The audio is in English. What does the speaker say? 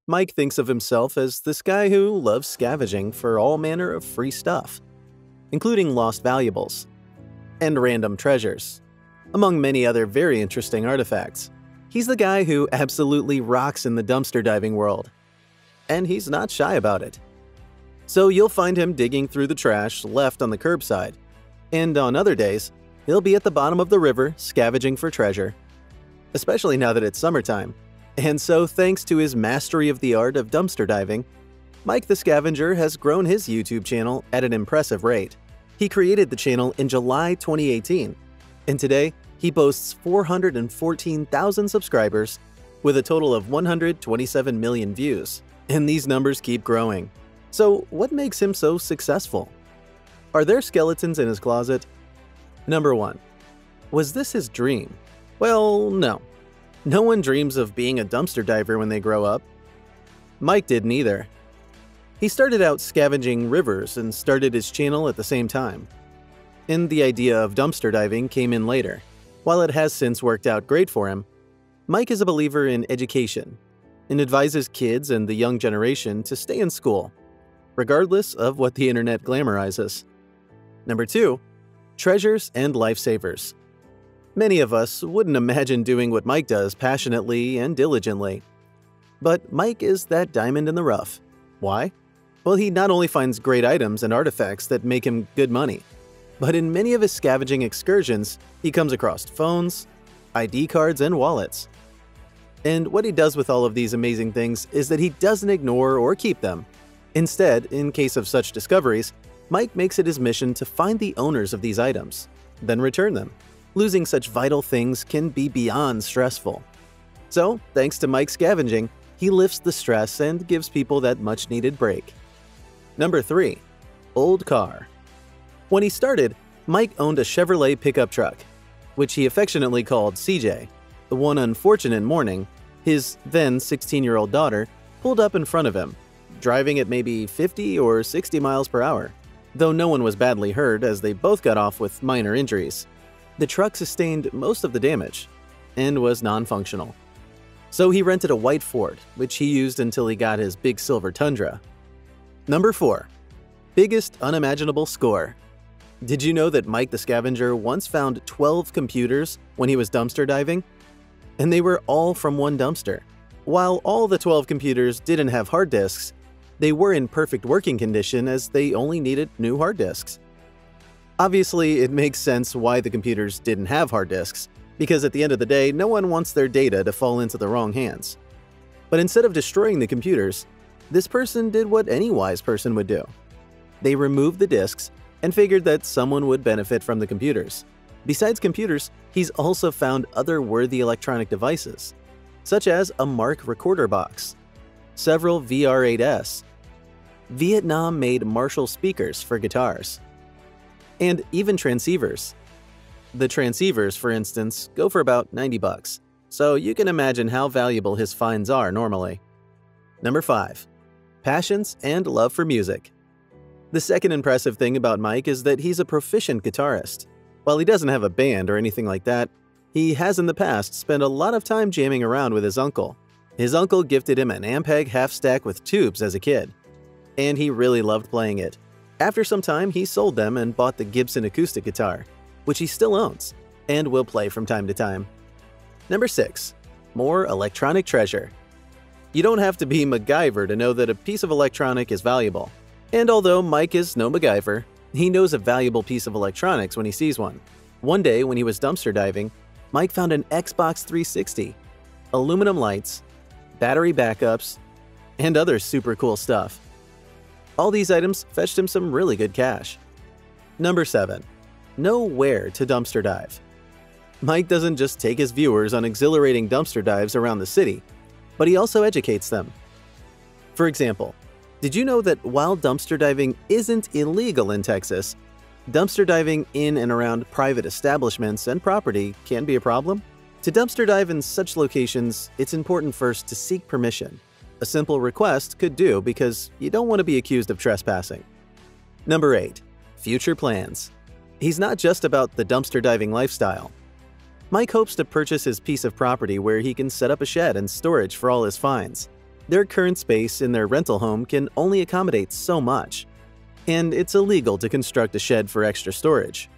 Mike thinks of himself as this guy who loves scavenging for all manner of free stuff, including lost valuables and random treasures, among many other very interesting artifacts. He's the guy who absolutely rocks in the dumpster diving world, and he's not shy about it. So you'll find him digging through the trash left on the curbside, and on other days, he'll be at the bottom of the river scavenging for treasure, especially now that it's summertime. And so thanks to his mastery of the art of dumpster diving, Mike the Scavenger has grown his YouTube channel at an impressive rate. He created the channel in July 2018, and today he boasts 414,000 subscribers with a total of 127 million views. And these numbers keep growing. So what makes him so successful? Are there skeletons in his closet? Number 1. Was this his dream? Well, no. No one dreams of being a dumpster diver when they grow up. Mike didn't either. He started out scavenging rivers and started his channel at the same time. And the idea of dumpster diving came in later. While it has since worked out great for him, Mike is a believer in education and advises kids and the young generation to stay in school, regardless of what the internet glamorizes. Number 2. Treasures and lifesavers. Many of us wouldn't imagine doing what Mike does passionately and diligently. But Mike is that diamond in the rough. Why? Well, he not only finds great items and artifacts that make him good money, but in many of his scavenging excursions, he comes across phones, ID cards, and wallets. And what he does with all of these amazing things is that he doesn't ignore or keep them. Instead, in case of such discoveries, Mike makes it his mission to find the owners of these items, then return them. Losing such vital things can be beyond stressful. So, thanks to Mike's scavenging, he lifts the stress and gives people that much-needed break. Number 3. Old car. When he started, Mike owned a Chevrolet pickup truck, which he affectionately called CJ. The one unfortunate morning, his then 16-year-old daughter pulled up in front of him, driving at maybe 50 or 60 miles per hour, though no one was badly hurt as they both got off with minor injuries. The truck sustained most of the damage and was non-functional. So he rented a white Ford, which he used until he got his big silver Tundra. Number 4. Biggest unimaginable score. Did you know that Mike the Scavenger once found 12 computers when he was dumpster diving? And they were all from one dumpster. While all the 12 computers didn't have hard disks, they were in perfect working condition as they only needed new hard disks. Obviously, it makes sense why the computers didn't have hard disks, because at the end of the day, no one wants their data to fall into the wrong hands. But instead of destroying the computers, this person did what any wise person would do. They removed the disks and figured that someone would benefit from the computers. Besides computers, he's also found other worthy electronic devices, such as a Mark recorder box, several VR8S, Vietnam-made Marshall speakers for guitars, and even transceivers. The transceivers, for instance, go for about $90, so you can imagine how valuable his finds are normally. Number 5. Passions and love for music. The second impressive thing about Mike is that he's a proficient guitarist. While he doesn't have a band or anything like that, he has in the past spent a lot of time jamming around with his uncle. His uncle gifted him an Ampeg half-stack with tubes as a kid, and he really loved playing it. After some time, he sold them and bought the Gibson acoustic guitar, which he still owns and will play from time to time. Number 6. More electronic treasure. You don't have to be MacGyver to know that a piece of electronic is valuable. And although Mike is no MacGyver, he knows a valuable piece of electronics when he sees one. One day, when he was dumpster diving, Mike found an Xbox 360, aluminum lights, battery backups, and other super cool stuff. All these items fetched him some really good cash. Number 7. Know where to dumpster dive. Mike doesn't just take his viewers on exhilarating dumpster dives around the city, but he also educates them. For example, did you know that while dumpster diving isn't illegal in Texas, dumpster diving in and around private establishments and property can be a problem? To dumpster dive in such locations, it's important first to seek permission. A simple request could do because you don't want to be accused of trespassing. Number 8. Future plans. He's not just about the dumpster diving lifestyle. Mike hopes to purchase his piece of property where he can set up a shed and storage for all his finds. their current space in their rental home can only accommodate so much, and it's illegal to construct a shed for extra storage.